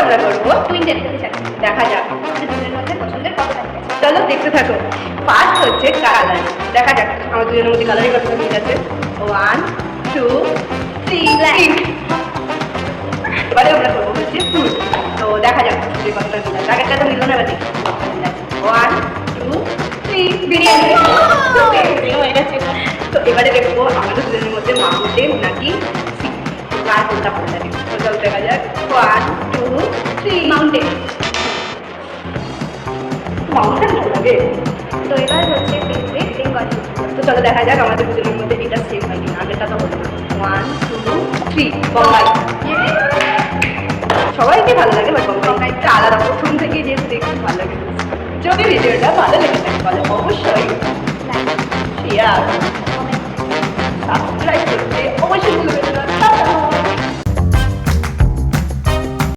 আমরা করবো twin destination. দেখা যাক। আমাদের দুজনের মধ্যে পছন্দের কতটা ঠিক আছে। চলো দেখতে থাকো। ফার্স্ট হচ্ছে কালার, দেখা যাক আমার দুজনের মধ্যে কালারই কতটা মিল আছে। 1 2 3 পিঙ্ক। এবারে আমরা করবো হচ্ছে ফুল, তো দেখা যাক যে কতটা মিল আছে। আগেরটা তো মিলল না, এবার দেখি 1 2 3 বিরিয়ানি। হয়ে গেছে। তো এবারে দেখবো আমাদের দুজনের মধ্যে মাউন্টেন নাকি সি, কার কোনটা ভালো লাগে। তো চলো দেখা যাক। 1 2 3 মাউন্টেন। মাউন্টেন ভালো লাগে। তো এবার হচ্ছে ফেভারিট বেঙ্গল। তো চলো দেখা যাক আমাদের দুজনের মধ্যে এটা সেম হয় কিনা। আগেরটা তো হলো না। 1 2 3 বম্বাই। সবাইকে ভালো লাগে, বাট বম্বাইটা আলাদা, প্রথম থেকে যেহেতু দেখতে ভালো লাগে। যদি ভিডিওটা ভালো লেগে থাকে তাহলে অবশ্যই শেয়ার সাবস্ক্রাইব করতে অবশ্যই ভুলবেন